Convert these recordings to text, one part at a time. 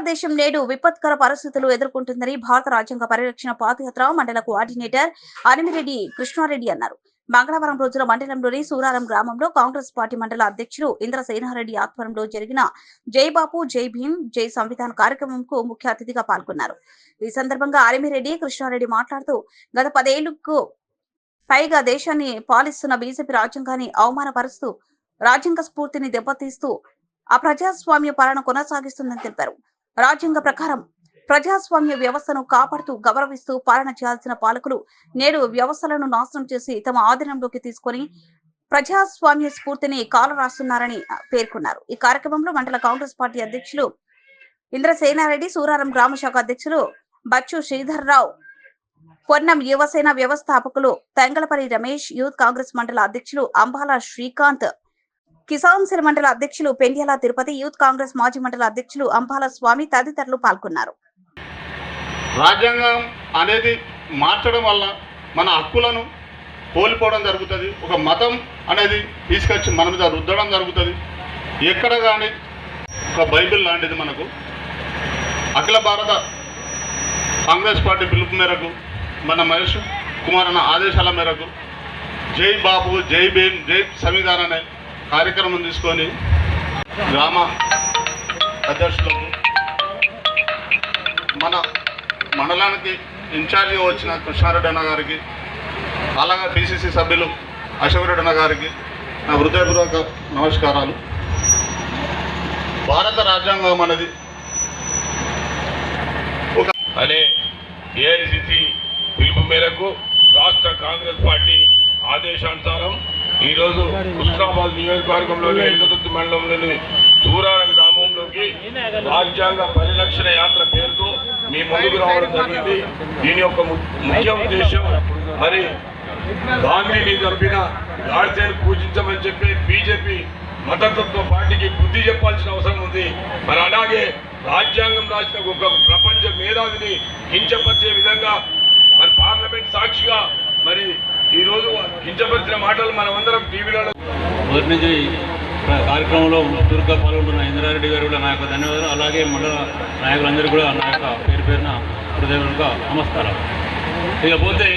భారతదేశం నేడు విపత్కర పరిస్థితులు ఎదుర్కొంటుందని భారత రాజ్యాంగ పరిరక్షణ పాదయాత్ర మండల కోఆర్డినేటర్ అనిమిరెడ్డి కృష్ణారెడ్డి అన్నారు. మంగళవారం రోజున మండలంలోని సూరారం గ్రామంలో కాంగ్రెస్ పార్టీ మండల అధ్యక్షుడు ఇంద్రసేనారెడ్డి ఆధ్వర్యంలో జరిగిన జై బాపు జై భీమ్ జై సంవిధాన్ కార్యక్రమంకు ముఖ్య అతిథిగా పాల్గొన్నారు. ఈ సందర్భంగా అనిమిరెడ్డి కృష్ణారెడ్డి మాట్లాడుతూ గత 10 ఏళ్లకు పైగా దేశాన్ని పాలిస్తున్న బీజేపీ రాజ్యాంగాన్ని అవమానపరుస్తూ రాజ్యాంగ స్ఫూర్తిని దెబ్బతీస్తూ అప్రజాస్వామ్య పాలన కొనసాగిస్తుందని తెలిపారు. రాజ్యాంగ ప్రకారం ప్రజాస్వామ్య వ్యవస్థను కాపాడుతూ గౌరవిస్తూ పాలన చేయాల్సిన పాలకులు నేడు వ్యవస్థలను నాశనం చేసి తమ ఆధీనంలోకి తీసుకొని ప్రజాస్వామ్య స్ఫూర్తిని కాలరాస్తున్నారని పేర్కొన్నారు. ఈ కార్యక్రమంలో మండల కాంగ్రెస్ పార్టీ అధ్యక్షులు ఇంద్రసేనారెడ్డి, సూరారం గ్రామ శాఖ అధ్యక్షులు బచ్చు శ్రీధర్రావు, పొన్నం యువసేన వ్యవస్థాపకులు తంగళపల్లి రమేష్, యూత్ కాంగ్రెస్ మండల అధ్యక్షులు అంబాల శ్రీకాంత్, కిసాన్ సెల్ మండల అధ్యక్షులు పెండ్యాల తిరుపతి, యూత్ కాంగ్రెస్ మాజీ మండల అధ్యక్షులు అంబాల స్వామి తదితరులు పాల్గొన్నారు. రాజ్యాంగం అనేది మార్చడం వల్ల మన హక్కులను కోల్పోవడం జరుగుతుంది. ఒక మతం అనేది తీసుకొచ్చి మన మీద రుద్దడం జరుగుతుంది. ఎక్కడ కానీ ఒక బైబిల్ లాంటిది మనకు అఖిల భారత కాంగ్రెస్ పార్టీ పిలుపు మేరకు మన మహేష్ కుమార్ అన్న ఆదేశాల మేరకు జై బాపు జై భీమ్ జై సంవిధాన్ అనే కార్యక్రమం తీసుకొని గ్రామ అధ్యక్షులకు, మన మండలానికి ఇన్ఛార్జిగా వచ్చిన కృష్ణారెడ్డి అన్న గారికి, అలాగే పిసిసి సభ్యులు అశోక్ రెడ్డి అన్న గారికి నా హృదయపూర్వక నమస్కారాలు. భారత రాజ్యాంగం అనేది అనే ఏఐసిసి పిలుపు మేరకు రాష్ట్ర కాంగ్రెస్ పార్టీ ఆదేశానుసారం ఈరోజు హుస్నాబాద్ నియోజకవర్గంలోని ఎలుకతుర్తి మండలంలోని సూరారం గ్రామంలోకి రాజ్యాంగ పరిరక్షణ యాత్ర పేరుతో మీ ముందుకు రావడం జరిగింది. దీని యొక్క ముఖ్య ఉద్దేశం మరి గాంధీని చంపిన గాడ్సేను పూజించమని చెప్పి బీజేపీ మతతత్వ పార్టీకి బుద్ధి చెప్పాల్సిన అవసరం ఉంది. మరి అలాగే రాజ్యాంగం రాసిన ఒక ప్రపంచ మేధావిని కించపరిచే విధంగా మరి పార్లమెంట్ సాక్షిగా మరి ఈరోజు కించపరిచిన మాటలు మనమందరం టీవీలలో మొదటి నుంచి కార్యక్రమంలో చురుగ్గా పాల్గొంటున్న ఇంద్రారెడ్డి గారు కూడా నా యొక్క ధన్యవాదాలు. అలాగే మండల నాయకులందరూ కూడా నా యొక్క పేరున హృదయపూర్వక నమస్కారం. ఇకపోతే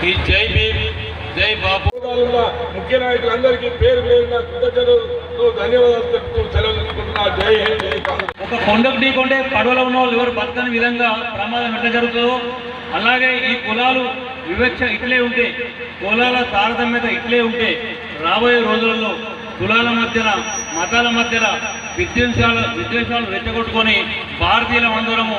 ఈ జై భీమ్ జై బాపు ముఖ్య నాయకులందరికీ పేరు పేరున కృతజ్ఞతలు ధన్యవాదాలు తెలుపుతూ సెలవు తీసుకుంటున్నా. జై హింద్ జై కాంగ్రెస్. ఒక కొండకు ఢీకొంటే పడవలో ఉన్న వాళ్ళు ఎవరు బతకని విధంగా ప్రమాదం ఎట్లా జరుగుతుందో అలాగే ఈ కులాలు వివక్ష ఇట్లే ఉంటే, కులాల తారతమ్యత ఇట్లే ఉంటే రాబోయే రోజులలో కులాల మధ్యన మతాల మధ్యన విద్వేషాలు రెచ్చగొట్టుకొని భారతీయుల అందరము